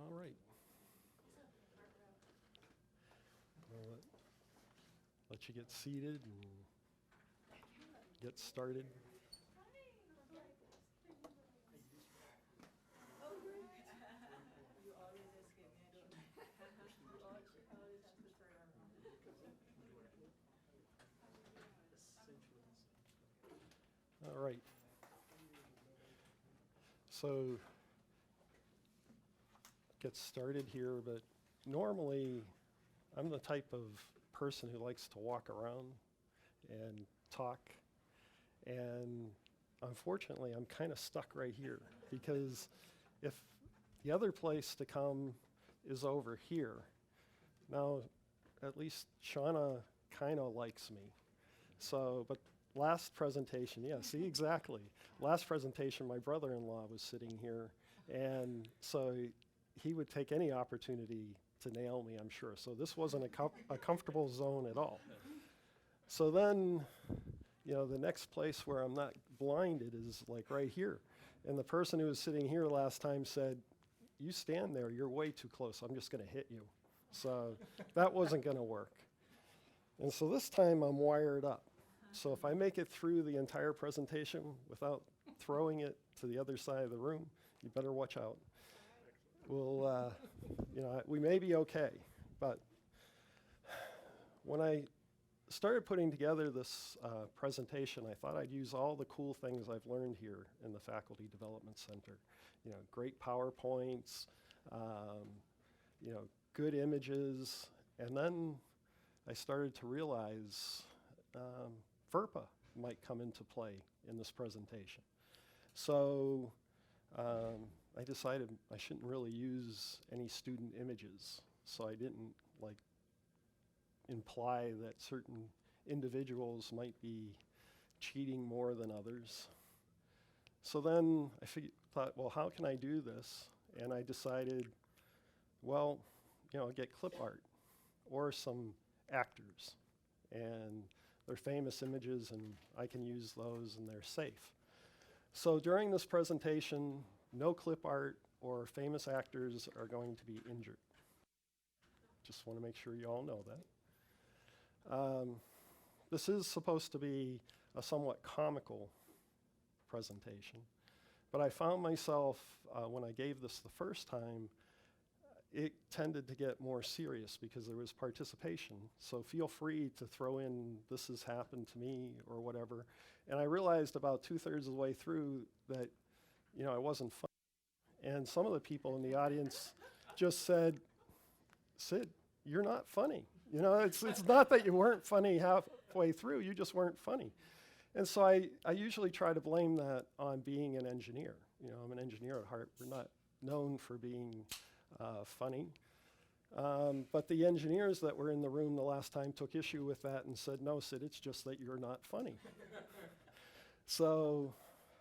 All right. I'll let you get seated and get started. All right. So, get started here, but normally I'm the type of person who likes to walk around and talk. And unfortunately, I'm kind of stuck right here because if the other place to come is over here, now at least Shauna kind of likes me. So, but last presentation, yeah, see, exactly. Last presentation, my brother-in-law was sitting here, and so he would take any opportunity to nail me, I'm sure. So this wasn't a comfortable zone at all. So then, the next place where I'm not blinded is like right here. And the person who was sitting here last time said, "You stand there, you're way too close, I'm just gonna hit you." So that wasn't gonna work. And so this time I'm wired up. So if I make it through the entire presentation without throwing it to the other side of the room, you better watch out. We'll, we may be okay, but when I started putting together this presentation, I thought I'd use all the cool things I've learned here in the Faculty Development Center. Great PowerPoints, good images, and then I started to realize FERPA might come into play in this presentation. So I decided I shouldn't really use any student images, so I didn't imply that certain individuals might be cheating more than others. So then I thought, well, how can I do this? And I decided, well, get clip art or some actors, and they're famous images, and I can use those, and they're safe. So during this presentation, no clip art or famous actors are going to be injured. Just want to make sure you all know that. This is supposed to be a somewhat comical presentation, but I found myself, when I gave this the first time, it tended to get more serious because there was participation. So feel free to throw in, "This has happened to me," or whatever. And I realized about 2/3 of the way through that, I wasn't funny. And some of the people in the audience just said, "Sid, you're not funny." It's not that you weren't funny halfway through, you just weren't funny. And so I usually try to blame that on being an engineer. I'm an engineer at heart. We're not known for being funny. But the engineers that were in the room the last time took issue with that and said, "No, Sid, it's just that you're not funny." So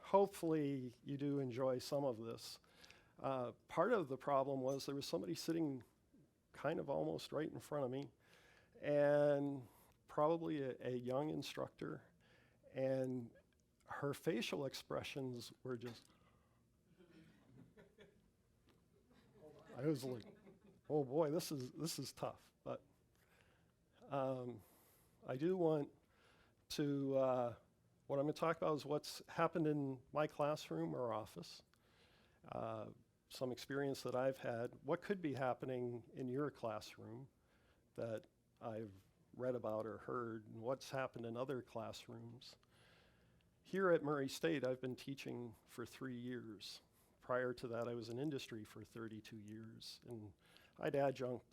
hopefully you do enjoy some of this. Part of the problem was there was somebody sitting kind of almost right in front of me, and probably a young instructor, and her facial expressions were just, I was like, oh boy, this is tough. But I do want to, what I'm going to talk about is what's happened in my classroom or office, some experience that I've had, what could be happening in your classroom that I've read about or heard, and what's happened in other classrooms. Here at Murray State, I've been teaching for 3 years. Prior to that, I was in industry for 32 years, and I'd adjunct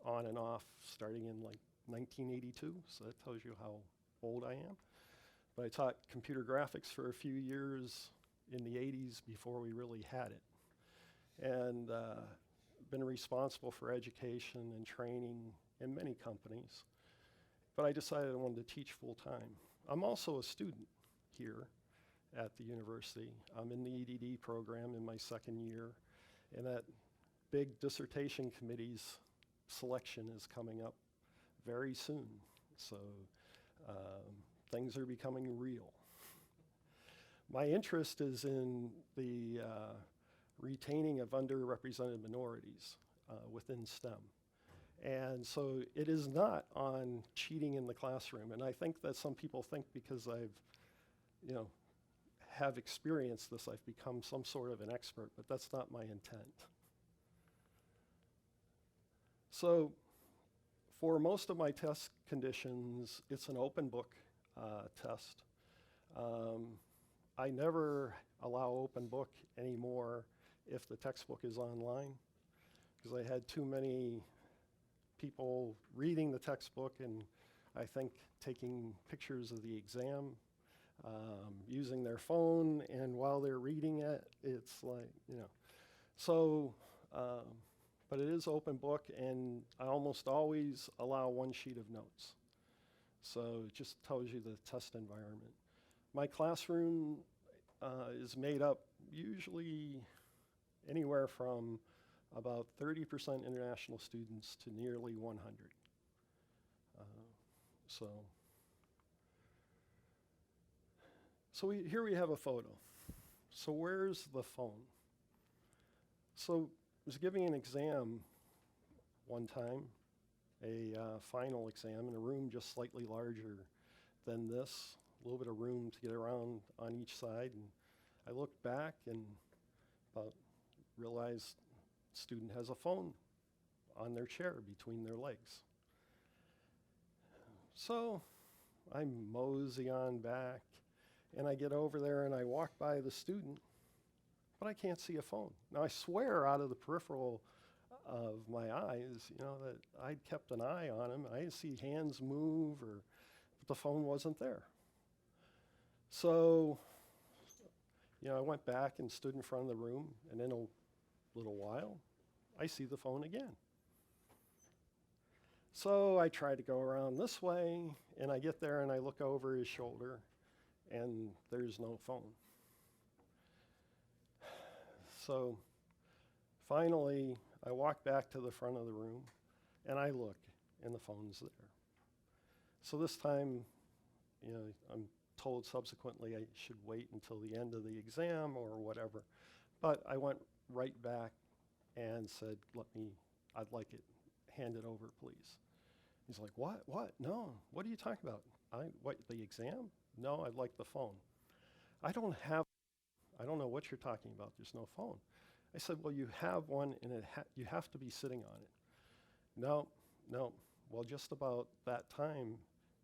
on and off starting in 1982, so that tells you how old I am. But I taught computer graphics for a few years in the 80s before we really had it. And been responsible for education and training in many companies. But I decided I wanted to teach full time. I'm also a student here at the university. I'm in the EDD program in my second year, and that big dissertation committee's selection is coming up very soon. So things are becoming real. My interest is in the retaining of underrepresented minorities within STEM. And so it is not on cheating in the classroom. And I think that some people think because I've, have experienced this, I've become some sort of an expert, but that's not my intent. So for most of my test conditions, it's an open book test. I never allow open book anymore if the textbook is online, because I had too many people reading the textbook and I think taking pictures of the exam, using their phone, and while they're reading it, it's like, So, but it is open book, and I almost always allow one sheet of notes. So it just tells you the test environment. My classroom is made up usually anywhere from about 30% international students to nearly 100. Here we have a photo. So where's the phone? So I was giving an exam one time, a final exam in a room just slightly larger than this, a little bit of room to get around on each side. And I looked back and realized the student has a phone on their chair between their legs. So I mosey on back, and I get over there and I walk by the student, but I can't see a phone. Now I swear out of the peripheral of my eyes, that I'd kept an eye on him. I didn't see hands move, but the phone wasn't there. So, I went back and stood in front of the room, and in a little while, I see the phone again. So I try to go around this way, and I get there and I look over his shoulder, and there's no phone. So finally, I walk back to the front of the room, and I look, and the phone's there. So this time, I'm told subsequently I should wait until the end of the exam or whatever. But I went right back and said, I'd like it, hand it over, please. He's like, what? No, what are you talking about? The exam? No, I'd like the phone. I don't know what you're talking about, there's no phone. I said, well, you have one, and you have to be sitting on it. No. Well, just about that time,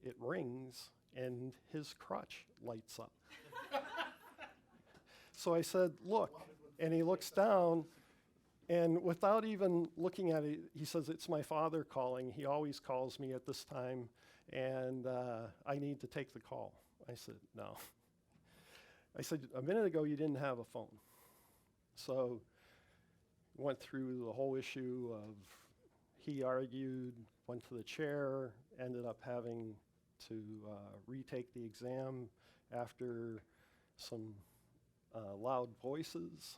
it rings, and his crotch lights up. So I said, look, and he looks down, and without even looking at it, he says, it's my father calling. He always calls me at this time, and I need to take the call. I said, no. I said, a minute ago, you didn't have a phone. So went through the whole issue of he argued, went to the chair, ended up having to retake the exam after some loud voices.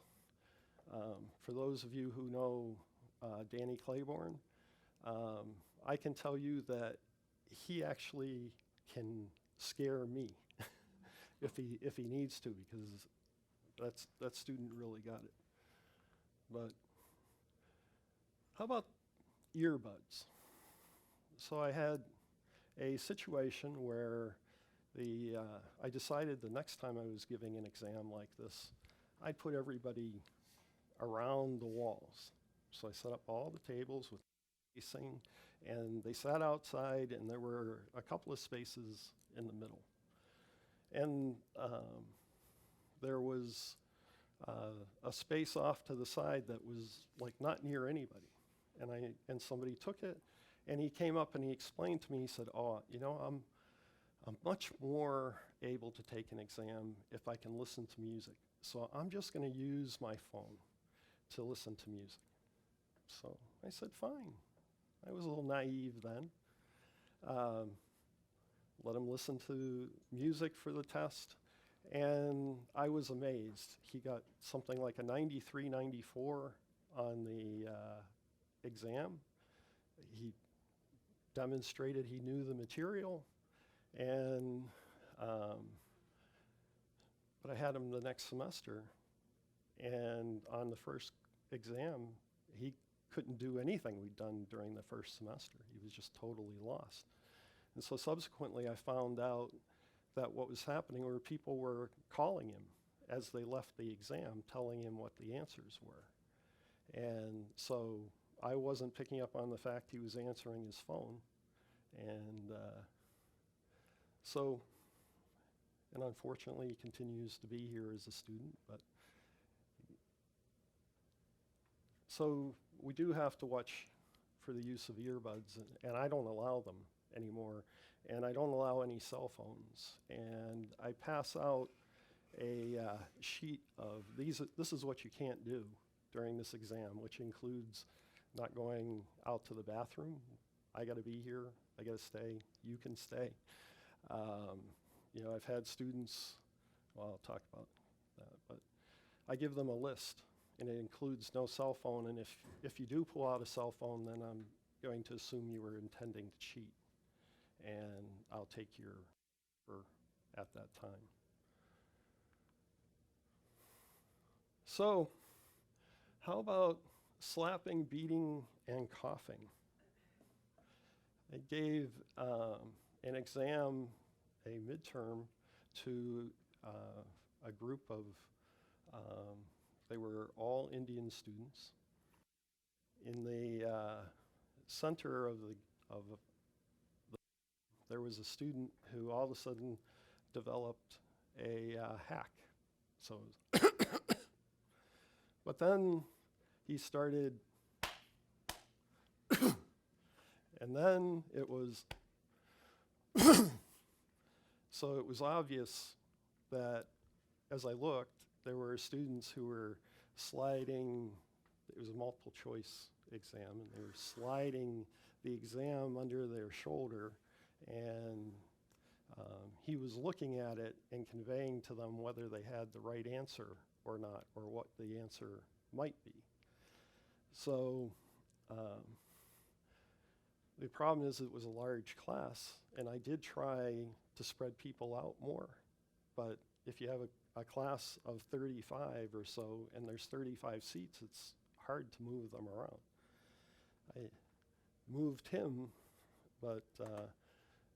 For those of you who know Danny Claiborne, I can tell you that he actually can scare me if he needs to, because that student really got it. But how about earbuds? So I had a situation where I decided the next time I was giving an exam like this, I'd put everybody around the walls. So I set up all the tables with spacing, and they sat outside, and there were a couple of spaces in the middle. And there was a space off to the side that was like not near anybody. And somebody took it, and he came up and he explained to me, he said, I'm much more able to take an exam if I can listen to music. So I'm just going to use my phone to listen to music. So I said, fine. I was a little naive then. Let him listen to music for the test, and I was amazed. He got something like a 93, 94 on the exam. He demonstrated he knew the material, and but I had him the next semester, And on the first exam, he couldn't do anything we'd done during the first semester. He was just totally lost. And so subsequently I found out that what was happening were people were calling him as they left the exam, telling him what the answers were. And so I wasn't picking up on the fact he was answering his phone. And and unfortunately he continues to be here as a student. But so we do have to watch for the use of earbuds, and I don't allow them anymore. And I don't allow any cell phones. And I pass out a sheet of this is what you can't do during this exam, which includes not going out to the bathroom. I got to be here. I got to stay. You can stay. I've had students, well, I'll talk about that, but I give them a list, and it includes no cell phone. And if you do pull out a cell phone, then I'm going to assume you were intending to cheat, and I'll take your at that time. So, how about slapping, beating, and coughing? I gave an exam, a midterm, to a group of, they were all Indian students. In the center of there was a student who all of a sudden developed a hack. So, but then he started, and then it was, so it was obvious that as I looked, there were students who were sliding. It was a multiple choice exam, and they were sliding the exam under their shoulder, and he was looking at it and conveying to them whether they had the right answer or not, or what the answer might be. So the problem is it was a large class, and I did try to spread people out more. But if you have a class of 35 or so, and there's 35 seats, it's hard to move them around. I moved him, but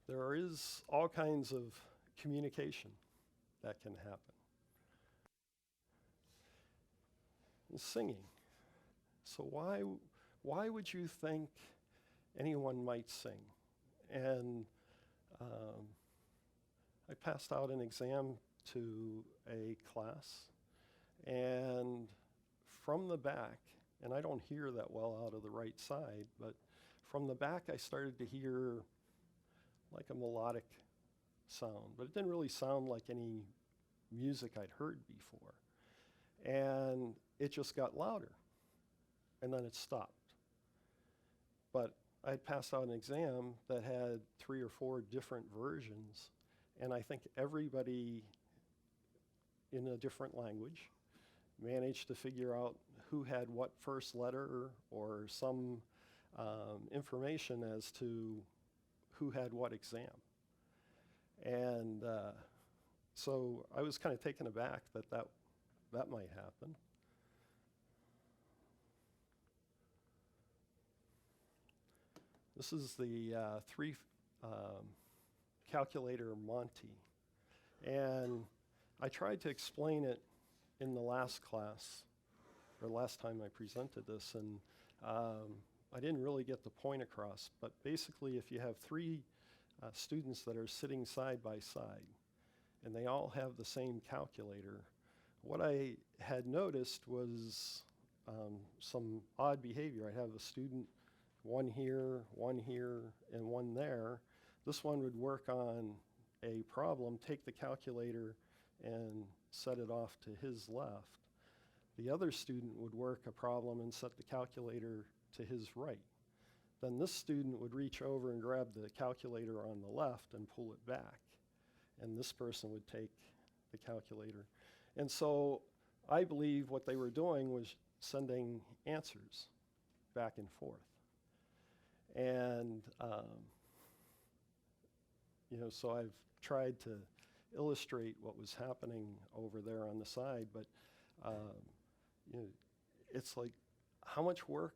there is all kinds of communication that can happen. And singing. So why would you think anyone might sing? And I passed out an exam to a class, and from the back, and I don't hear that well out of the right side, but from the back I started to hear like a melodic sound, but it didn't really sound like any music I'd heard before. And it just got louder, and then it stopped. But I had passed out an exam that had 3 or 4 different versions, and I think everybody in a different language managed to figure out who had what first letter, or some information as to who had what exam. And so I was kind of taken aback that might happen. This is the 3 calculator Monte. And I tried to explain it in the last class, or last time I presented this, and I didn't really get the point across. But basically, if you have 3 students that are sitting side by side, and they all have the same calculator, what I had noticed was some odd behavior. I'd have a student, one here, and one there. This one would work on a problem, take the calculator and set it off to his left. The other student would work a problem and set the calculator to his right. Then this student would reach over and grab the calculator on the left and pull it back. And this person would take the calculator. And so I believe what they were doing was sending answers back and forth. And so I've tried to illustrate what was happening over there on the side, but you know, it's like, how much work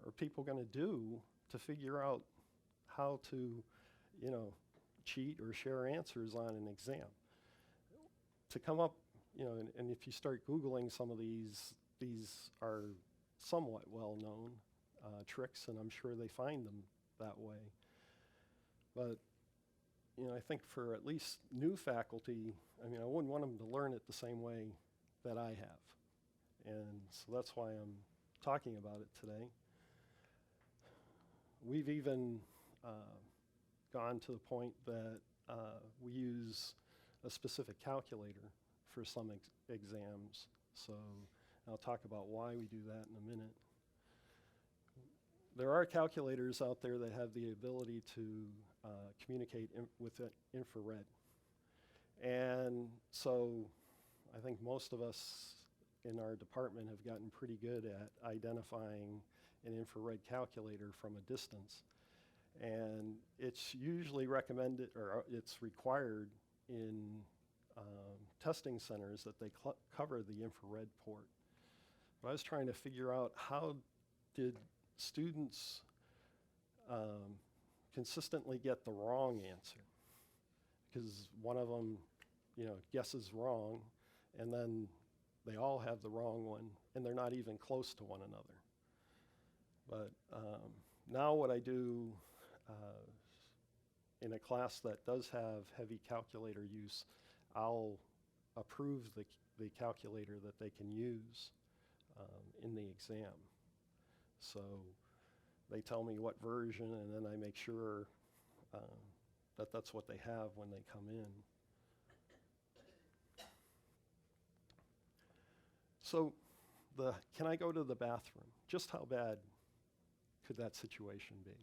are people going to do to figure out how to, you know, cheat or share answers on an exam? To come up, you know, and if you start Googling some of these are somewhat well-known tricks, and I'm sure they find them that way. But, you know, I think for at least new faculty, I mean, I wouldn't want them to learn it the same way that I have. And so that's why I'm talking about it today. We've even gone to the point that we use a specific calculator for some exams. So I'll talk about why we do that in a minute. There are calculators out there that have the ability to communicate with infrared. And so I think most of us in our department have gotten pretty good at identifying an infrared calculator from a distance. And it's usually recommended, or it's required in testing centers that they cover the infrared port. But I was trying to figure out, how did students consistently get the wrong answer? Because one of them, you know, guesses wrong, and then they all have the wrong one, and they're not even close to one another. But now what I do in a class that does have heavy calculator use, I'll approve the calculator that they can use in the exam. So they tell me what version, and then I make sure that that's what they have when they come in. So can I go to the bathroom? Just how bad could that situation be?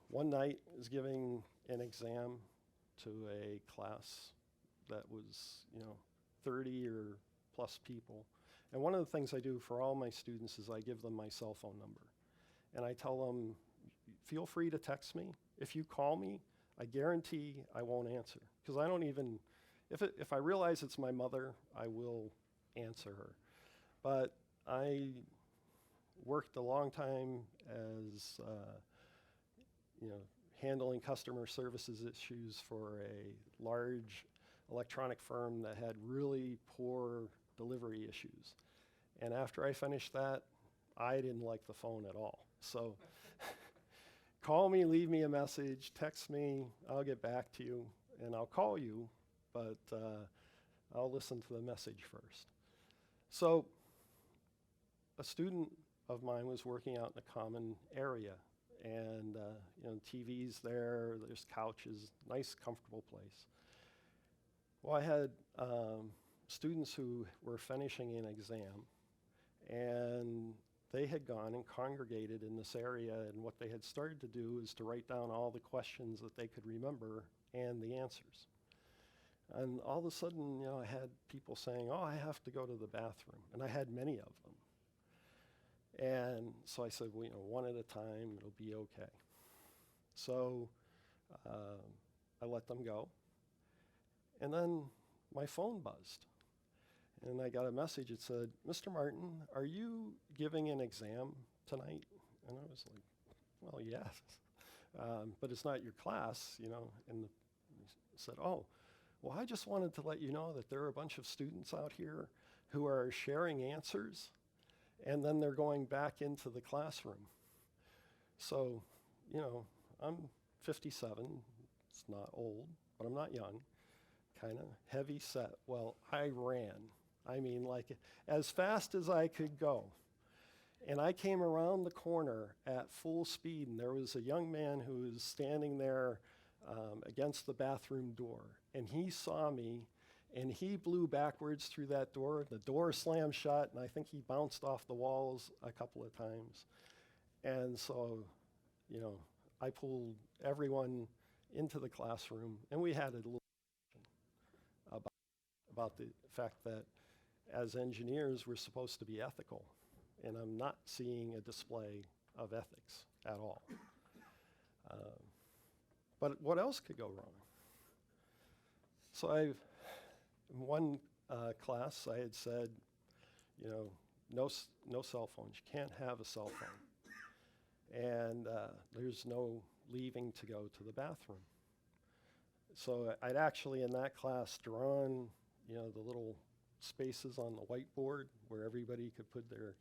One night I was giving an exam to a class that was, you know, 30 or plus people. And one of the things I do for all my students is I give them my cell phone number. And I tell them, feel free to text me. If you call me, I guarantee I won't answer. Because I don't even, if I realize it's my mother, I will answer her. But I worked a long time as, you know, handling customer services issues for a large electronic firm that had really poor delivery issues. And after I finished that, I didn't like the phone at all. So call me, leave me a message, text me, I'll get back to you, and I'll call you, but I'll listen to the message first. So a student of mine was working out in a common area, and you know, TV's there, there's couches, nice, comfortable place. Well, I had students who were finishing an exam, and they had gone and congregated in this area, and what they had started to do is to write down all the questions that they could remember and the answers. And all of a sudden, you know, I had people saying, oh, I have to go to the bathroom, and I had many of them. And so I said, well, you know, one at a time, it'll be okay. So I let them go. And then my phone buzzed. And I got a message. It said, Mr. Martin, are you giving an exam tonight? And I was like, well, yes. But it's not your class, you know. And he said, oh, well, I just wanted to let you know that there are a bunch of students out here who are sharing answers, and then they're going back into the classroom. So, you know, I'm 57. It's not old, but I'm not young. Kind of heavy set. Well, I ran. I mean, like, as fast as I could go. And I came around the corner at full speed, and there was a young man who was standing there against the bathroom door. And he saw me, and he blew backwards through that door. The door slammed shut, and I think he bounced off the walls a couple of times. And so, you know, I pulled everyone into the classroom, and we had a little about the fact that as engineers, we're supposed to be ethical, and I'm not seeing a display of ethics at all. But what else could go wrong? So one class, I had said, you know, no cell phones. You can't have a cell phone. And there's no leaving to go to the bathroom. So I'd actually, in that class, drawn, the little spaces on the whiteboard where everybody could put their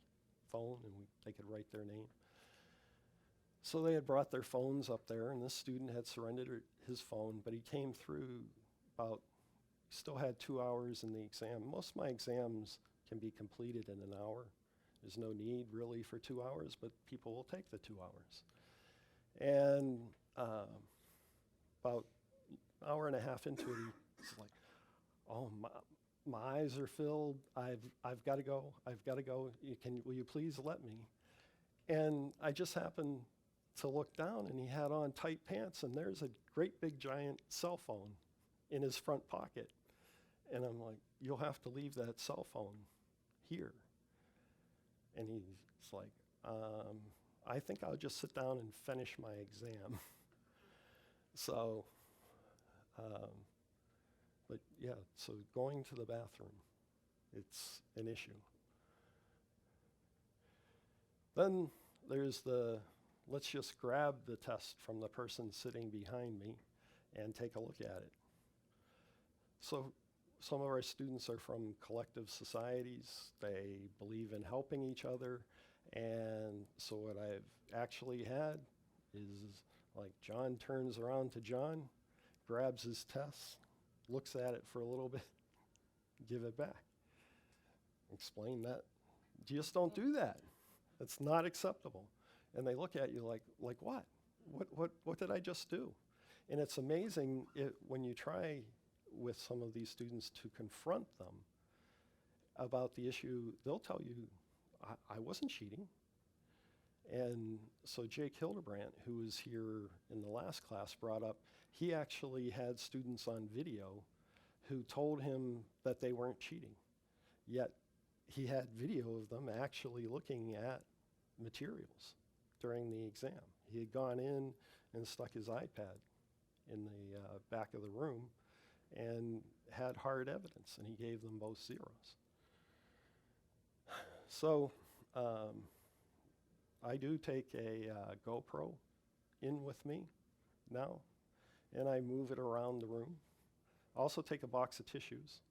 phone and they could write their name. So they had brought their phones up there, and this student had surrendered his phone, but he came through still had 2 hours in the exam. Most of my exams can be completed in an hour. There's no need really for 2 hours, but people will take the 2 hours. And about an hour and a half into it, he's like, oh, my eyes are filled. I've got to go. I've got to go. Will you please let me? And I just happened to look down, and he had on tight pants, and there's a great big giant cell phone in his front pocket. And I'm like, you'll have to leave that cell phone here. And he's like, I think I'll just sit down and finish my exam. So, but yeah, so going to the bathroom, it's an issue. Then there's let's just grab the test from the person sitting behind me and take a look at it. So some of our students are from collective societies. They believe in helping each other. And so what I've actually had is like John turns around to John, grabs his test, looks at it for a little bit, give it back. Explain that. You just don't do that. It's not acceptable. And they look at you like what? What did I just do? And it's amazing when you try with some of these students to confront them about the issue, they'll tell you, I wasn't cheating. And so Jake Hildebrandt, who was here in the last class, brought up, he actually had students on video who told him that they weren't cheating. Yet he had video of them actually looking at materials during the exam. He had gone in and stuck his iPad in the back of the room and had hard evidence, and he gave them both zeros. So I do take a GoPro in with me now, and I move it around the room. Also take a box of tissues,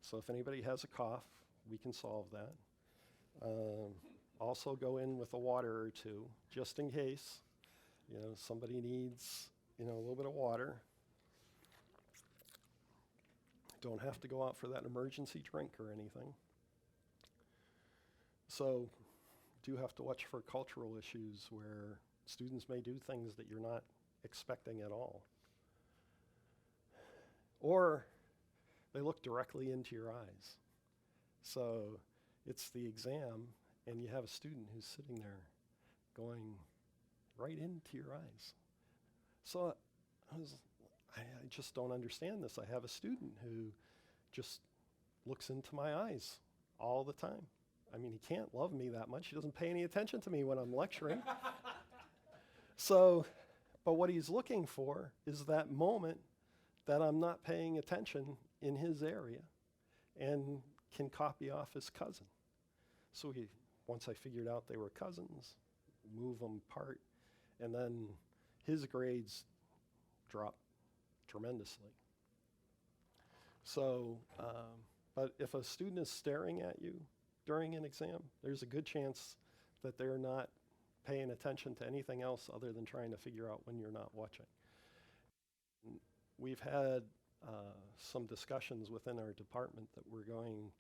so if anybody has a cough, we can solve that. Also go in with a water or two, just in case, somebody needs, a little bit of water. Don't have to go out for that emergency drink or anything. So do have to watch for cultural issues where students may do things that you're not expecting at all. Or they look directly into your eyes. So it's the exam, and you have a student who's sitting there going right into your eyes. So I just don't understand this. I have a student who just looks into my eyes all the time. I mean, he can't love me that much. He doesn't pay any attention to me when I'm lecturing. So, but what he's looking for is that moment that I'm not paying attention in his area and can copy off his cousin. So once I figured out they were cousins, move them apart, and then his grades drop tremendously. So, but if a student is staring at you during an exam, there's a good chance that they're not paying attention to anything else other than trying to figure out when you're not watching. We've had some discussions within our department that we're going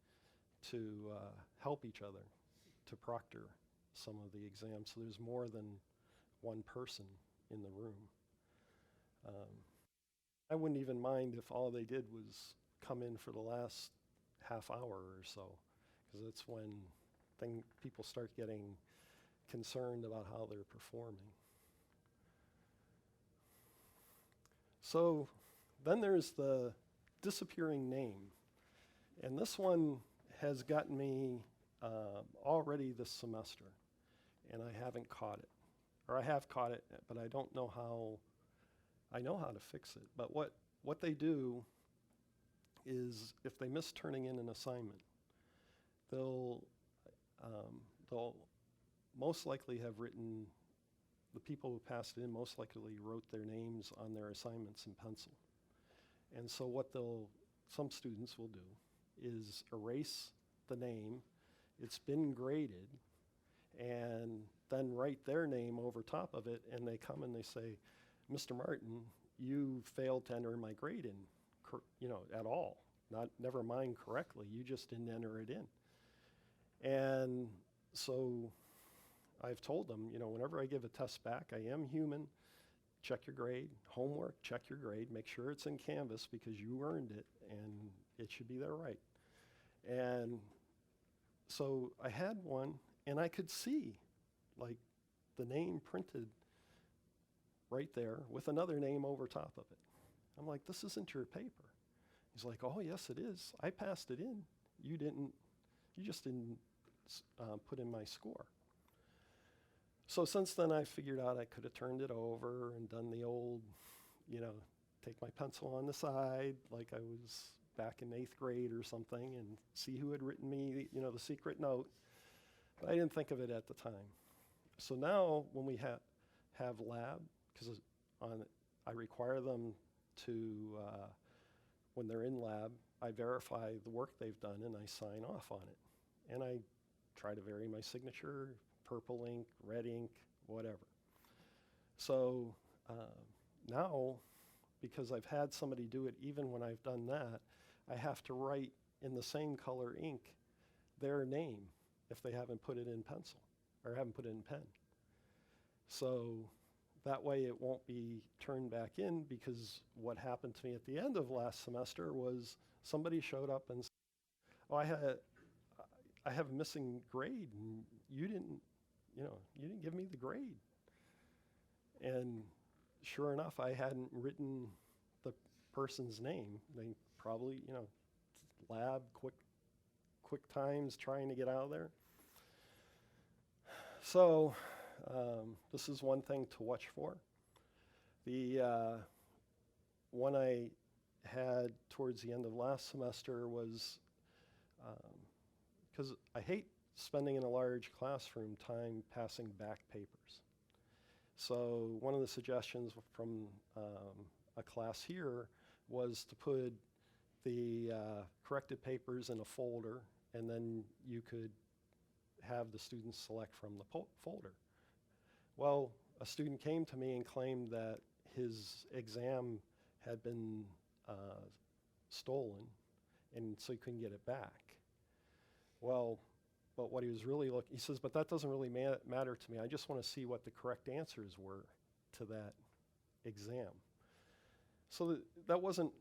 to help each other to proctor some of the exams. So there's more than one person in the room. I wouldn't even mind if all they did was come in for the last half hour or so, because that's when people start getting concerned about how they're performing. So then there's the disappearing name. And this one has gotten me already this semester, and I haven't caught it. Or I have caught it, but I don't know how, I know how to fix it. But what they do is if they miss turning in an assignment, they'll they'll most likely have written, the people who passed it in most likely wrote their names on their assignments in pencil. And so what some students will do is erase the name, it's been graded, and then write their name over top of it, and they come and they say, Mr. Martin, you failed to enter my grade in, at all. Never mind correctly, you just didn't enter it in. And so I've told them, whenever I give a test back, I am human. Check your grade. Homework, check your grade. Make sure it's in Canvas because you earned it and it should be there right. And so I had one and I could see like the name printed right there with another name over top of it. I'm like, this isn't your paper. He's like, oh yes it is. I passed it in. You just didn't put in my score. So since then I figured out I could have turned it over and done the old, take my pencil on the side like I was back in 8th grade or something and see who had written me, the secret note. But I didn't think of it at the time. So now when we have lab, because I require them to, when they're in lab, I verify the work they've done and I sign off on it. And I try to vary my signature, purple ink, red ink, whatever. So now, because I've had somebody do it even when I've done that, I have to write in the same color ink their name if they haven't put it in pencil or haven't put it in pen. So that way it won't be turned back in, because what happened to me at the end of last semester was somebody showed up and said, oh, I have a missing grade and you didn't give me the grade. And sure enough, I hadn't written the person's name. They probably, lab, quick times trying to get out of there. So this is one thing to watch for. The one I had towards the end of last semester was, because I hate spending in a large classroom time passing back papers. So one of the suggestions from a class here was to put the corrected papers in a folder, and then you could have the students select from the folder. Well, a student came to me and claimed that his exam had been stolen, and so he couldn't get it back. Well, but what he was really he says, but that doesn't really matter to me. I just want to see what the correct answers were to that exam. So that wasn't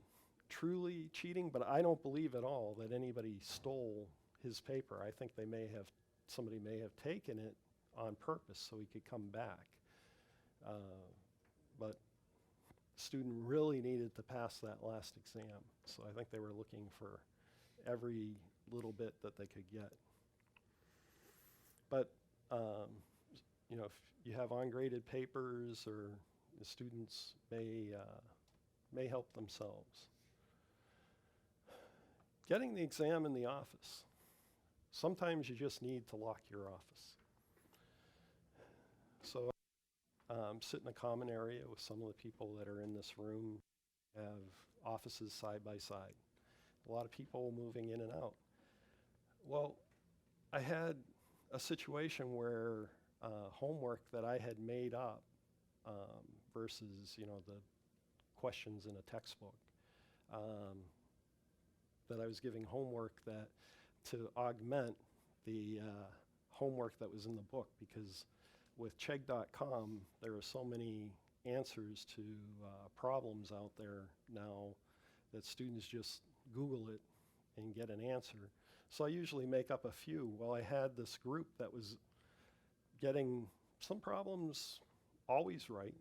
truly cheating, but I don't believe at all that anybody stole his paper. I think somebody may have taken it on purpose so he could come back. But the student really needed to pass that last exam. So I think they were looking for every little bit that they could get. But if you have ungraded papers, or the students may help themselves. Getting the exam in the office. Sometimes you just need to lock your office. So sit in a common area with some of the people that are in this room, have offices side by side. A lot of people moving in and out. Well, I had a situation where homework that I had made up versus, the questions in a textbook, that I was giving homework that to augment the homework that was in the book, because with Chegg.com, there are so many answers to problems out there now that students just Google it and get an answer. So I usually make up a few. Well, I had this group that was getting some problems always right.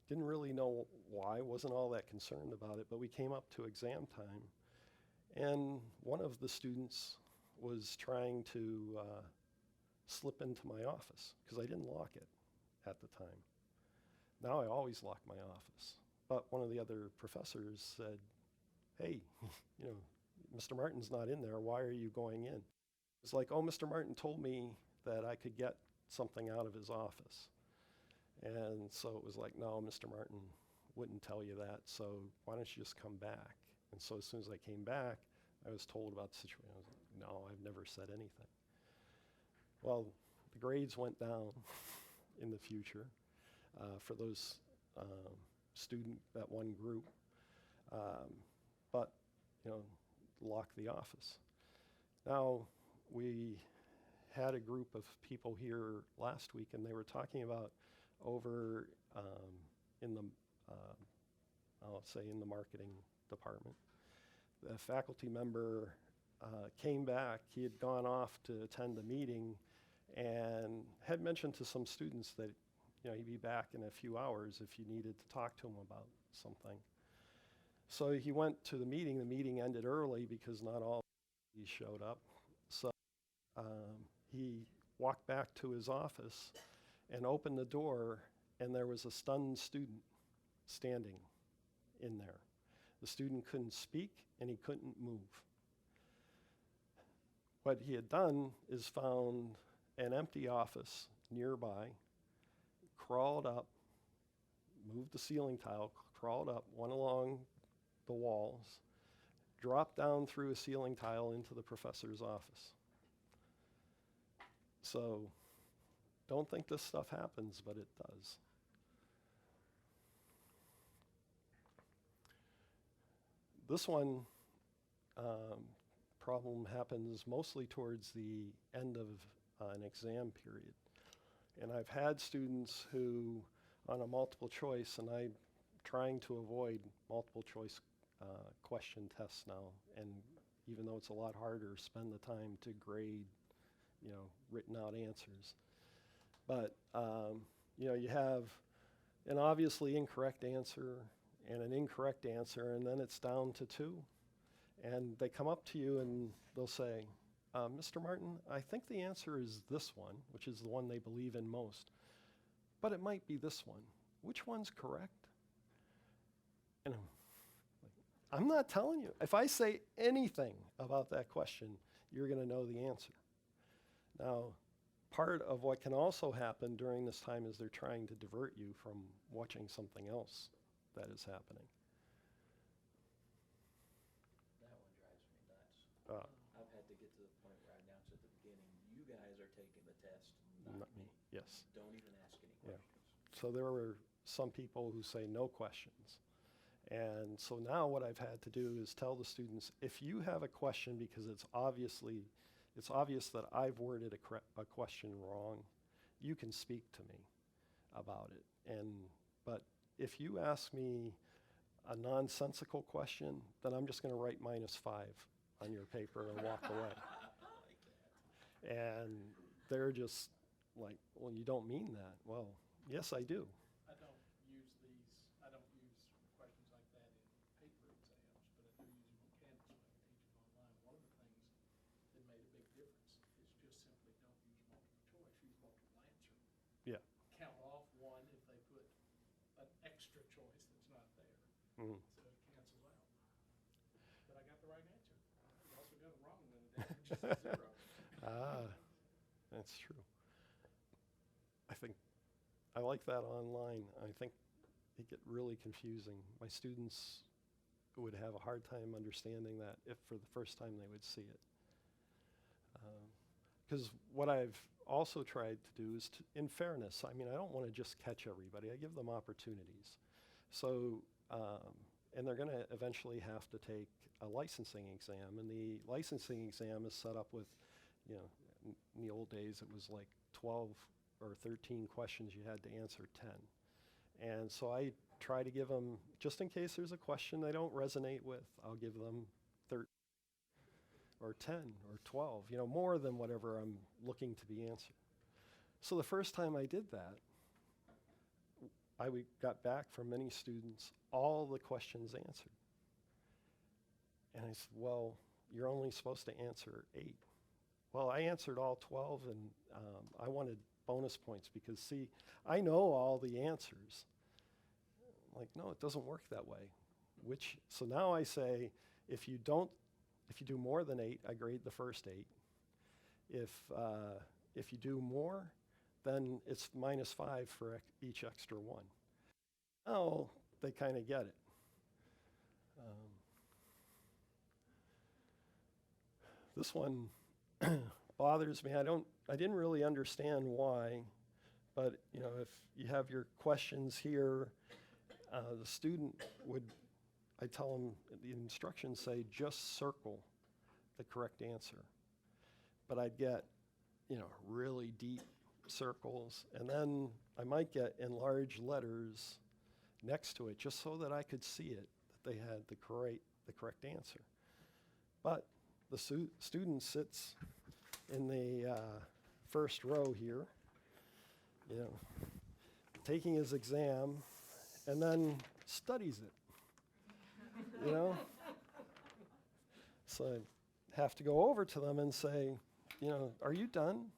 Didn't really know why, wasn't all that concerned about it, but we came up to exam time, and one of the students was trying to slip into my office because I didn't lock it at the time. Now I always lock my office. But one of the other professors said, hey, you know, Mr. Martin's not in there. Why are you going in? It's like, oh, Mr. Martin told me that I could get something out of his office. And so it was like, no, Mr. Martin wouldn't tell you that, so why don't you just come back? And so as soon as I came back, I was told about the situation. I was like, no, I've never said anything. Well, the grades went down in the future for those that one group, but, you know, locked the office. Now, we had a group of people here last week, and they were talking about over in the, I'll say in the marketing department. The faculty member came back. He had gone off to attend the meeting and had mentioned to some students that, you know, he'd be back in a few hours if you needed to talk to him about something. So he went to the meeting. The meeting ended early because not all he showed up. So he walked back to his office and opened the door, and there was a stunned student standing in there. The student couldn't speak, and he couldn't move. What he had done is found an empty office nearby, crawled up, moved the ceiling tile, crawled up, went along the walls, dropped down through a ceiling tile into the professor's office. So don't think this stuff happens, but it does. This one problem happens mostly towards the end of an exam period. And I've had students who, on a multiple choice, and I'm trying to avoid multiple choice question tests now, and even though it's a lot harder, spend the time to grade, you know, written out answers. But, you know, you have an obviously incorrect answer and an incorrect answer, and then it's down to two. And they come up to you and they'll say, Mr. Martin, I think the answer is this one, which is the one they believe in most, but it might be this one. Which one's correct? And I'm not telling you. If I say anything about that question, you're going to know the answer. Now, part of what can also happen during this time is they're trying to divert you from watching something else that is happening. That one drives me nuts. I've had to get to the point where I announce at the beginning, you guys are taking the test, not me. Yes. Don't even ask any questions. So there were some people who say no questions. And so now what I've had to do is tell the students, if you have a question because it's obvious that I've worded a question wrong, you can speak to me about it. But if you ask me a nonsensical question, then I'm just going to write -5 on your paper and walk away. And they're just like, well, you don't mean that. Well, yes, I do. I don't use questions like that in paper exams, but I do use them on Canvas when I'm teaching online. One of the things that made a big difference is just simply don't use multiple choice, use multiple answer. Yeah. Count off one if they put an extra choice that's not there. Mm-hmm. So it cancels out. But I got the right answer. You also got it wrong, then the damage is 0. That's true. I think I like that online. I think it get really confusing. My students would have a hard time understanding that if for the first time they would see it. Because what I've also tried to do is, in fairness, I mean, I don't want to just catch everybody. I give them opportunities. So, and they're going to eventually have to take a licensing exam. And the licensing exam is set up with, you know, in the old days it was like 12 or 13 questions you had to answer 10. And so I try to give them, just in case there's a question they don't resonate with, I'll give them 13 or 10 or 12, you know, more than whatever I'm looking to be answered. So the first time I did that, I got back from many students all the questions answered. And I said, well, you're only supposed to answer 8. Well, I answered all 12, and I wanted bonus points because, see, I know all the answers. Like, no, it doesn't work that way. So now I say, if you do more than 8, I grade the first 8. If you do more, then it's -5 for each extra 1. Now they kind of get it. This one bothers me. I didn't really understand why, but if you have your questions here, the student I tell them, the instructions say just circle the correct answer. But I'd get, really deep circles, and then I might get in large letters next to it just so that I could see it, that they had the correct answer. But the student sits in the first row here, taking his exam, and then studies it, So I have to go over to them and say, are you done?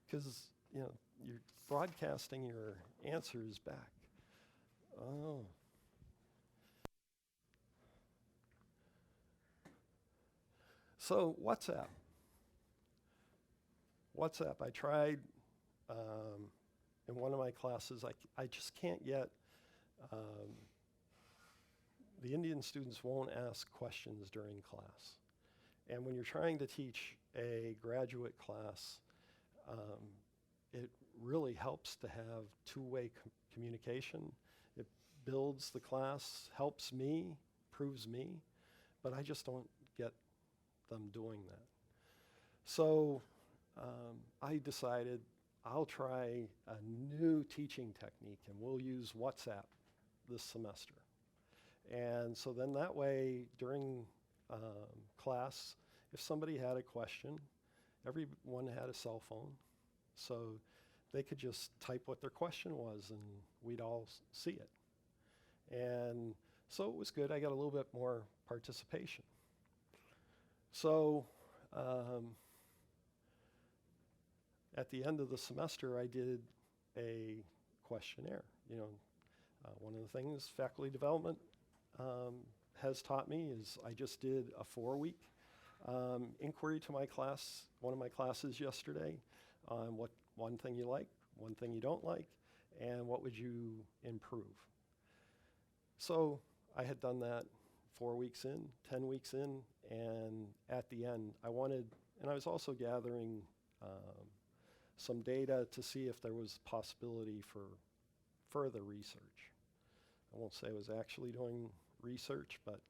Because, you're broadcasting your answers back. Oh. So WhatsApp. I tried in one of my classes. I just can't get, the Indian students won't ask questions during class. And when you're trying to teach a graduate class, it really helps to have two-way communication. It builds the class, helps me, proves me, but I just don't get them doing that. So I decided I'll try a new teaching technique, and we'll use WhatsApp this semester. And so then that way, during class, if somebody had a question, everyone had a cell phone, so they could just type what their question was, and we'd all see it. And so it was good. I got a little bit more participation. So at the end of the semester, I did a questionnaire. One of the things faculty development has taught me is I just did a 4-week inquiry to my class, one of my classes yesterday, on what one thing you like, one thing you don't like, and what would you improve. So I had done that 4 weeks in, 10 weeks in, and at the end I was also gathering some data to see if there was possibility for further research. I won't say I was actually doing research, but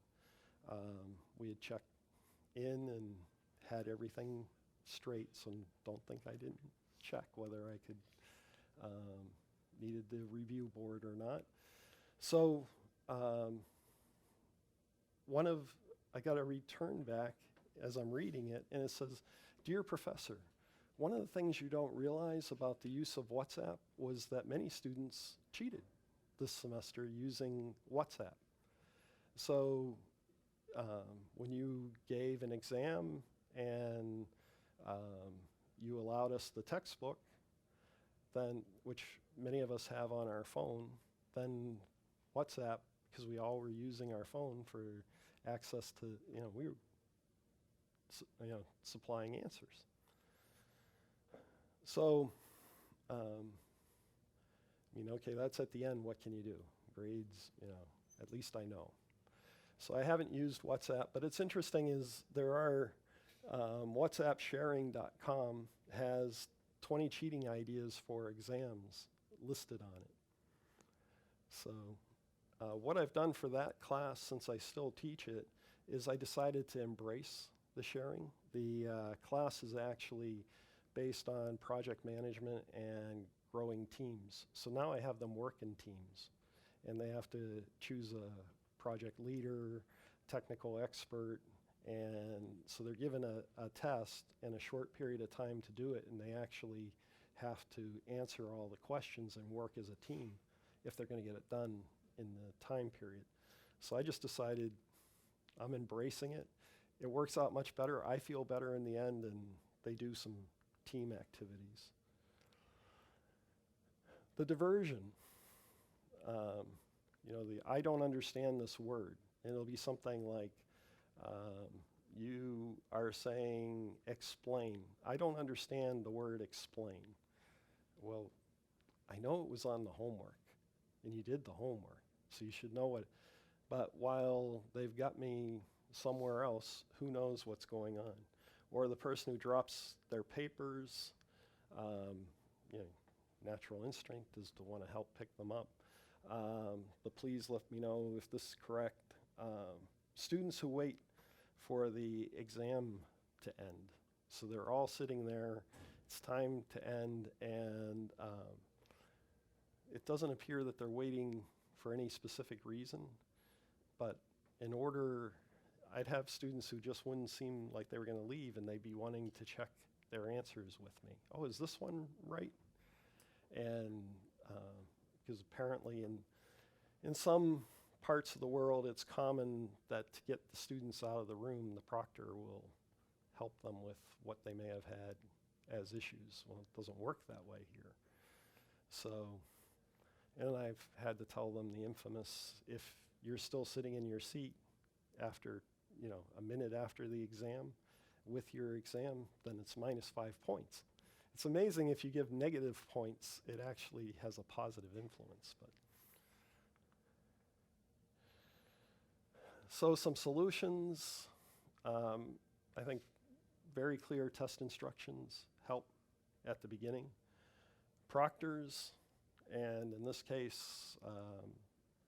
we had checked in and had everything straight, so don't think I didn't check whether I could needed the review board or not. So I got a return back as I'm reading it, and it says, "Dear Professor, one of the things you don't realize about the use of WhatsApp was that many students cheated this semester using WhatsApp. So when you gave an exam and you allowed us the textbook, then, which many of us have on our phone, then WhatsApp, because we all were using our phone for access to, we were supplying answers. So, okay, that's at the end. What can you do? Grades, at least I know. So I haven't used WhatsApp, but it's interesting is there are, WhatsAppsharing.com has 20 cheating ideas for exams listed on it. So what I've done for that class, since I still teach it, is I decided to embrace the sharing. The class is actually based on project management and growing teams. So now I have them work in teams, and they have to choose a project leader, technical expert, and so they're given a test and a short period of time to do it, and they actually have to answer all the questions and work as a team if they're going to get it done in the time period. So I just decided I'm embracing it. It works out much better. I feel better in the end, and they do some team activities. The diversion, the I don't understand this word. And it'll be something like, you are saying explain. I don't understand the word explain. Well, I know it was on the homework, and you did the homework, so you should know it. But while they've got me somewhere else, who knows what's going on? Or the person who drops their papers, you know, natural instinct is to want to help pick them up. But please let me know if this is correct. Students who wait for the exam to end. So they're all sitting there, it's time to end, and it doesn't appear that they're waiting for any specific reason, but in order, I'd have students who just wouldn't seem like they were going to leave, and they'd be wanting to check their answers with me. Oh, is this one right? And because apparently in some parts of the world, it's common that to get the students out of the room, the proctor will help them with what they may have had as issues. Well, it doesn't work that way here. So, and I've had to tell them the infamous, if you're still sitting in your seat after, you know, a minute after the exam with your exam, then it's -5 points. It's amazing if you give negative points, it actually has a positive influence. But so some solutions, I think very clear test instructions help at the beginning. Proctors, and in this case,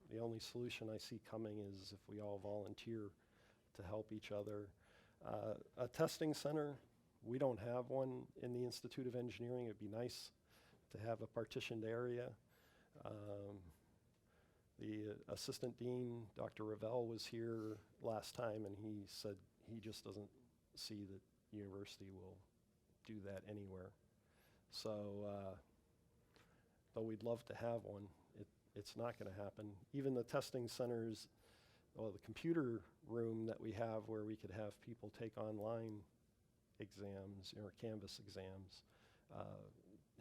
the only solution I see coming is if we all volunteer to help each other. A testing center, we don't have one in the Institute of Engineering. It'd be nice to have a partitioned area. The assistant dean, Dr. Ravel, was here last time, and he said he just doesn't see that university will do that anywhere. So, though we'd love to have one, it's not going to happen. Even the testing centers, well, the computer room that we have where we could have people take online exams or Canvas exams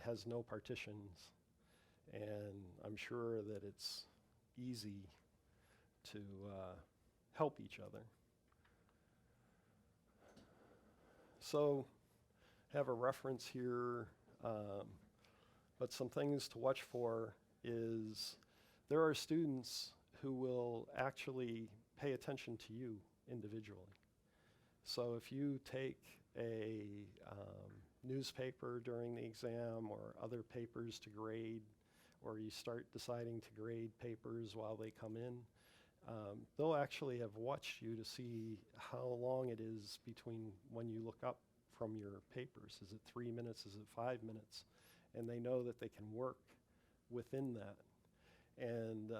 has no partitions, and I'm sure that it's easy to help each other. So have a reference here, but some things to watch for is there are students who will actually pay attention to you individually. So if you take a newspaper during the exam or other papers to grade, or you start deciding to grade papers while they come in, they'll actually have watched you to see how long it is between when you look up from your papers. Is it 3 minutes? Is it 5 minutes? And they know that they can work within that. And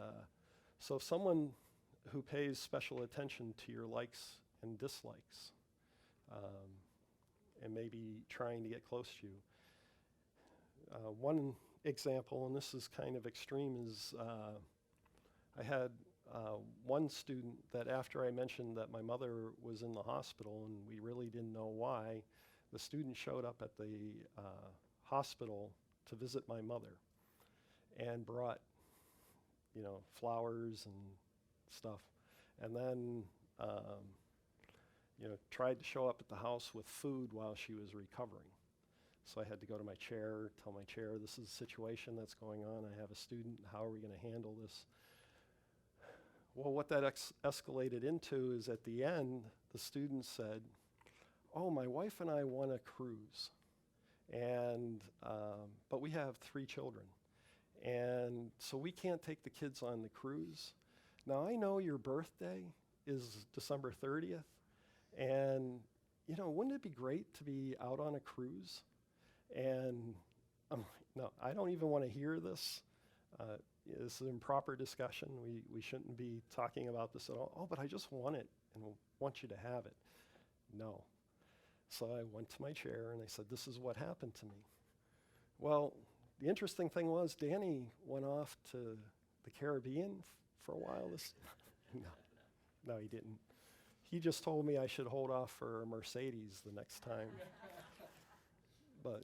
so someone who pays special attention to your likes and dislikes, and maybe trying to get close to you. One example, and this is kind of extreme, is I had one student that after I mentioned that my mother was in the hospital and we really didn't know why, the student showed up at the hospital to visit my mother and brought, you know, flowers and stuff, and then you know, tried to show up at the house with food while she was recovering. So I had to go to my chair, tell my chair, this is a situation that's going on. I have a student. How are we going to handle this? Well, what that escalated into is at the end, the student said, oh, my wife and I want a cruise, and but we have 3 children, and so we can't take the kids on the cruise. Now, I know your birthday is December 30th, and, you know, wouldn't it be great to be out on a cruise? And I'm like, no, I don't even want to hear this. This is improper discussion. We shouldn't be talking about this at all. Oh, but I just want it and want you to have it. No. So I went to my chair and I said, this is what happened to me. Well, the interesting thing was Danny went off to the Caribbean for a while. No, he didn't. He just told me I should hold off for a Mercedes the next time. But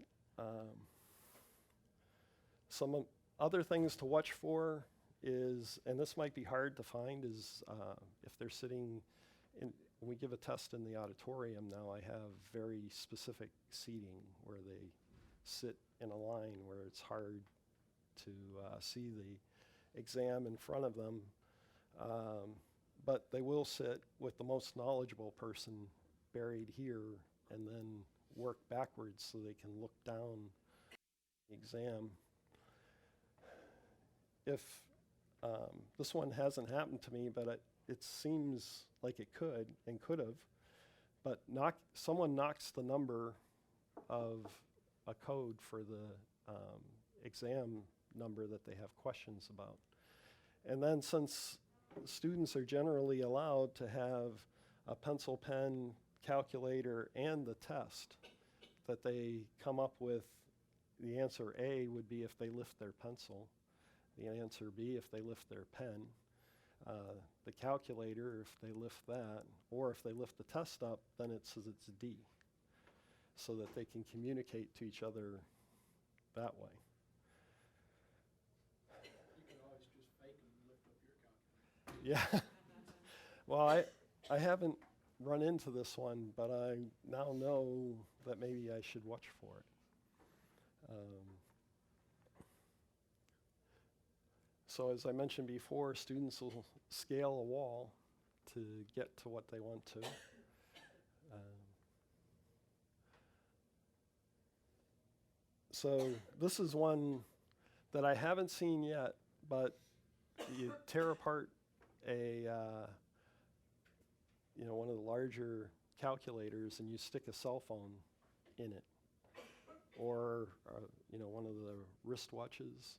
some other things to watch for is, and this might be hard to find, is if they're sitting in, when we give a test in the auditorium now, I have very specific seating where they sit in a line where it's hard to see the exam in front of them. But they will sit with the most knowledgeable person buried here and then work backwards so they can look down the exam. If this one hasn't happened to me, but it seems like it could and could have, but someone knocks the number of a code for the exam number that they have questions about. And then since students are generally allowed to have a pencil, pen, calculator, and the test, that they come up with the answer A would be if they lift their pencil, the answer B if they lift their pen, the calculator if they lift that, or if they lift the test up, then it says it's D, so that they can communicate to each other that way. You can always just fake them and lift up your calculator. Yeah. Well, I haven't run into this one, but I now know that maybe I should watch for it. So as I mentioned before, students will scale a wall to get to what they want to. So this is one that I haven't seen yet, but you tear apart one of the larger calculators and you stick a cell phone in it, or one of the wristwatches.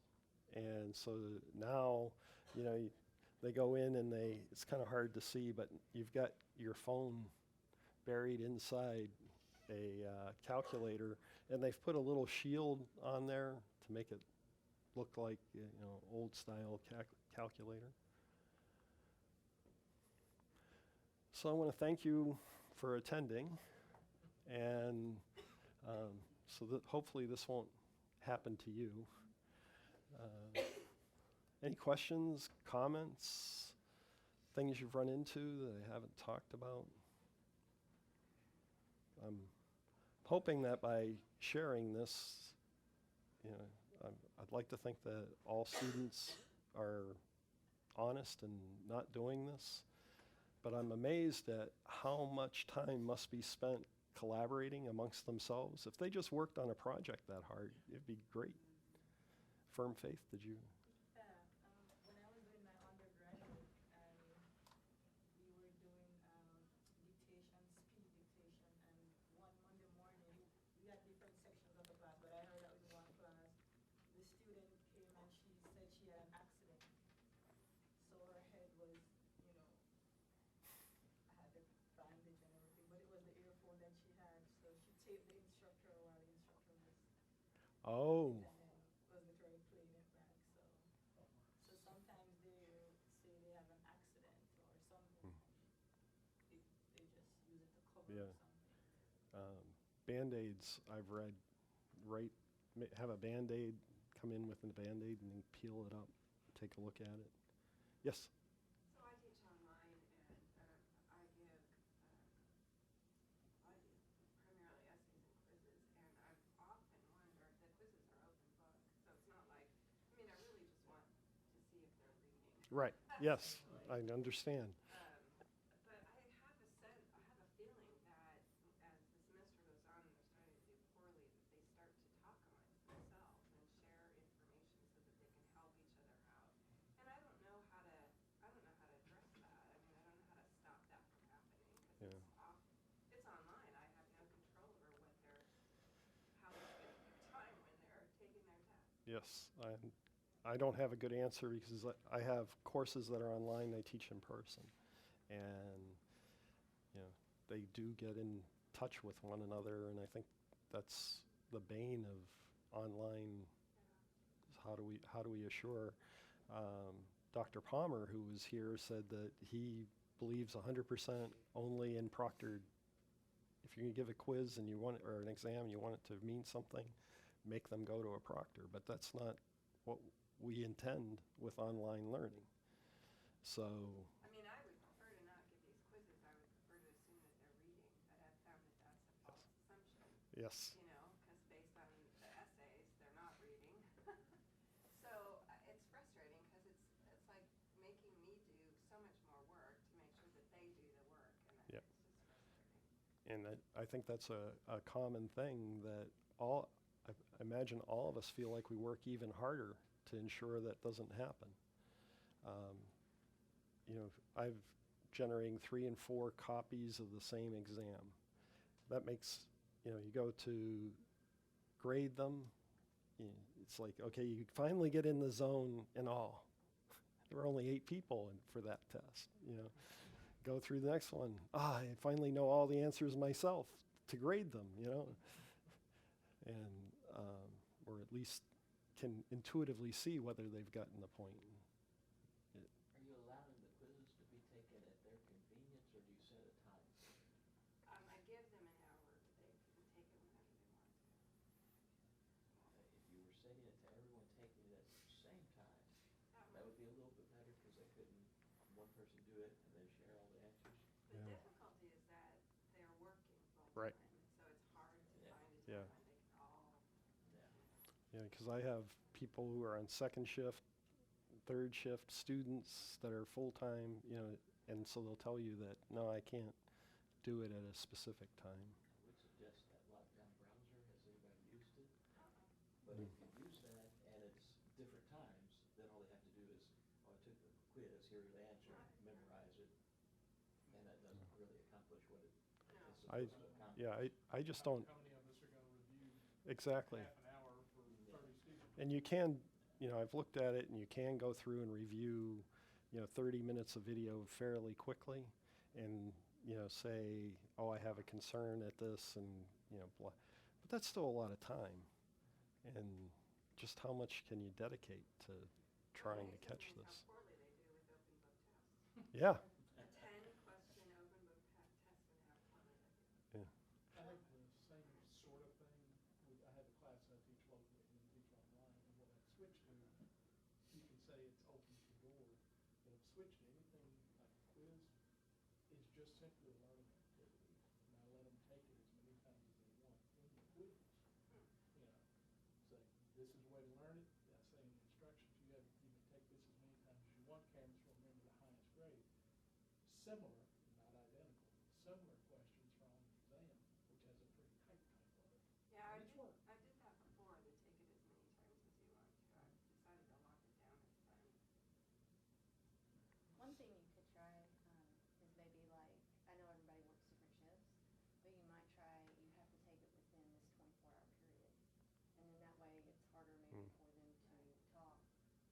And so now, they go in and it's kind of hard to see, but you've got your phone buried inside a calculator, and they've put a little shield on there to make it look like, old style calculator. So I want to thank you for attending, and so that hopefully this won't happen to you. Any questions, comments, things you've run into that I haven't talked about? I'm hoping that by sharing this, I'd like to think that all students are honest and not doing this, but I'm amazed at how much time must be spent collaborating amongst themselves. If they just worked on a project that hard, it'd be great. Firm Faith, did you? Yeah, when I was doing my undergraduate, we were doing dictation, speed dictation, and one Monday morning, we had different sections of the class, but I heard that was one class, the student came and she said she had an accident. So her head was, I had the bandage and everything, but it was the earphone that she had, so she taped the instructor while the instructor was Oh. and then was literally playing it back. So sometimes they say they have an accident or something. They just use it to cover Yeah. something. Band-Aids, I've read, have a Band-Aid, come in with a Band-Aid and then peel it up, take a look at it. Yes? So I teach online, and I give primarily essays and quizzes, and I've often wondered, the quizzes are open book, so it's not like, I really just want to see if they're reading. Right, yes, I understand. But I have a feeling that as the semester goes on and they're starting to do poorly, that they start to talk amongst themselves and share information so that they can help each other out. And I don't know how to address that. I don't know how to stop that from happening, because it's online. I have no control over how they're spending their time when they're taking their test. Yes, I don't have a good answer because I have courses that are online, I teach in person. And, they do get in touch with one another, and I think that's the bane of online. How do we assure? Dr. Palmer, who was here, said that he believes 100% only in proctored. If you're going to give a quiz and or an exam, you want it to mean something, make them go to a proctor. But that's not what we intend with online learning. So, I mean, I would prefer to not give these quizzes. I would prefer to assume that they're reading, but I've found that that's a false assumption. yes, You know, because based on the essays, they're not reading. So it's frustrating because it's like making me do so much more work to make sure that they do the work, and Yep. it's just frustrating. and I think that's a common thing that I imagine all of us feel like we work even harder to ensure that doesn't happen. You know, I've generating 3 and 4 copies of the same exam. That makes, you know, you go to grade them, it's like, okay, you finally get in the zone and all. There were only 8 people for that test, you know. Go through the next one. I finally know all the answers myself to grade them, you know. And, or at least can intuitively see whether they've gotten the point. Are you allowing the quizzes to be taken at their convenience, or do you set a time? I give them an hour, but they can take it whenever they want to. If you were setting it to everyone taking it at the same time, that would be a little bit better, because they couldn't, one person do it and then share all the answers. The Yeah. difficulty is that they're working full-time, Right. so it's hard to Yeah. find a Yeah. time when they can all, Yeah. Yeah, because I have people who are on second shift, third shift, students that are full-time, you know, and so they'll tell you that, no, I can't do it at a specific time. I would suggest that lockdown browser. Has anybody used it? But Mm. if you use that and it's different times, then all they have to do is, oh, I took the quiz, here are the answers, memorize it, and that doesn't really accomplish what it is I- supposed to accomplish. Yeah, I just How don't, many of us are gonna review exactly. half an hour for 30 students? And you can, you know, I've looked at it and you can go through and review, you know, 30 minutes of video fairly quickly and, you know, say, oh, I have a concern at this and, you know, blah. But that's still a lot of time. And just how much can you dedicate to trying to catch this? how poorly they do with open book tests. Yeah, A 10-question open book test and how poorly they do. yeah, I have the same sort of thing with, I have a class I teach locally and then teach online, and what I've switched to, you can say it's open to the board, but I've switched to anything like a quiz, is just simply a learning activity. And I let them take it as many times as they want in the quiz. You know, say, this is the way to learn it, I say in the instructions, you can take this as many times as you want, Cameron's will remember the highest grade. Similar, not identical, similar questions from the exam, which has a pretty tight type of it. Yeah, And it's worked. I did that before, to take it as many times as you want to. I decided to lock it down this time. One thing you could try is maybe like, I know everybody works different shifts, but you might try, you have to take it within this 24-hour period. And then that way it's harder maybe for them to talk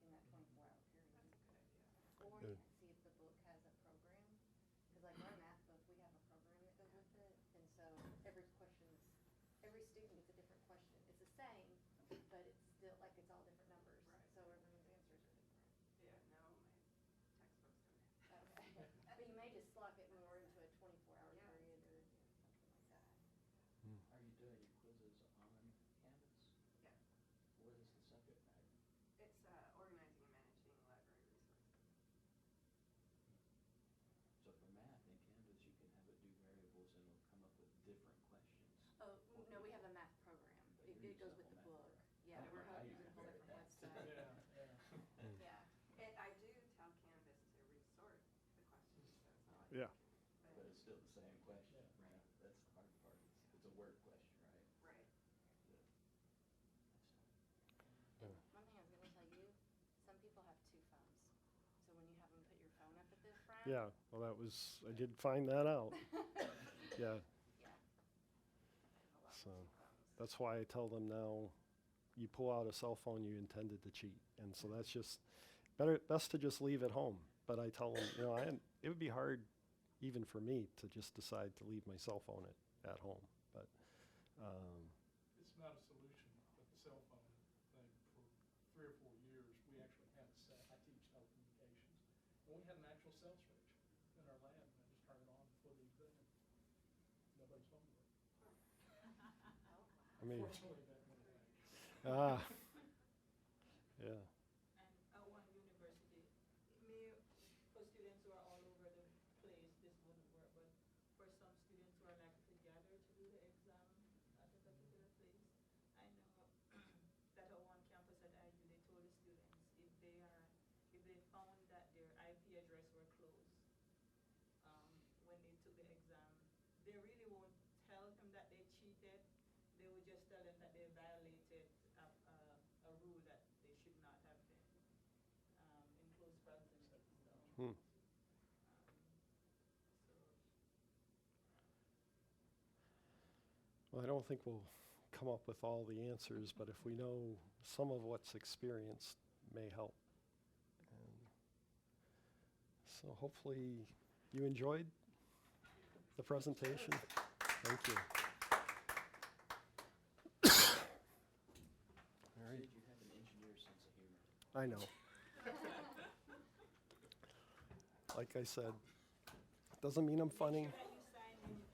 in that 24-hour period. That's a good idea. Or Yeah. you can see if the book has a program, because like our math book, we have a program that goes with it, and so every student gets a different question. It's the same, but it's still, like, it's all different numbers, Right. so everyone's answers are different. Yeah, no, my textbooks don't have that. Okay, but you may just lock it more into a 24-hour Yeah. period or something like that. Are you doing your quizzes on Canvas? Yeah. What is the subject matter? It's organizing and managing library resources. So for math in Canvas, you can have it do variables and it'll come up with different questions. Oh, no, we have a math program. But It you're goes using with a the whole book. math Yeah, program. we're I using a whole use different it. website. Yeah, yeah. Yeah. I do tell Canvas to resort the questions, that's all I Yeah. can. But it's still the same question. Yeah. Yeah, that's the hard part. It's a word question, right? Right. Yeah. And one thing I was going to tell you, some people have 2 phones. So when you have them put your phone up at the front. yeah, well, I did find that out. Yeah, Yeah. I have a lot so with 2 phones. that's why I tell them now, you pull out a cell phone, you intended to cheat. And so that's just best to just leave it home. But I tell them, you know, it would be hard even for me to just decide to leave my cell phone at home. But It's not a solution, but the cell phone thing, for 3 or 4 years, we actually had a set, I teach telecommunications, and we had an actual cell switch in our lab, and I just turned it on before the exam. Nobody's phone worked. I mean, Fortunately, that went away. yeah. And they really won't tell them that they cheated. They would just tell them that they violated a rule that they should not have been in close proximity. So, Hmm. so Well, I don't think we'll come up with all the answers, but if we know some of what's experienced may help. And so hopefully you enjoyed the presentation. Thank you. All right. Said you have an engineer's sense of humor. I know. Like I said, doesn't mean I'm funny. make sure that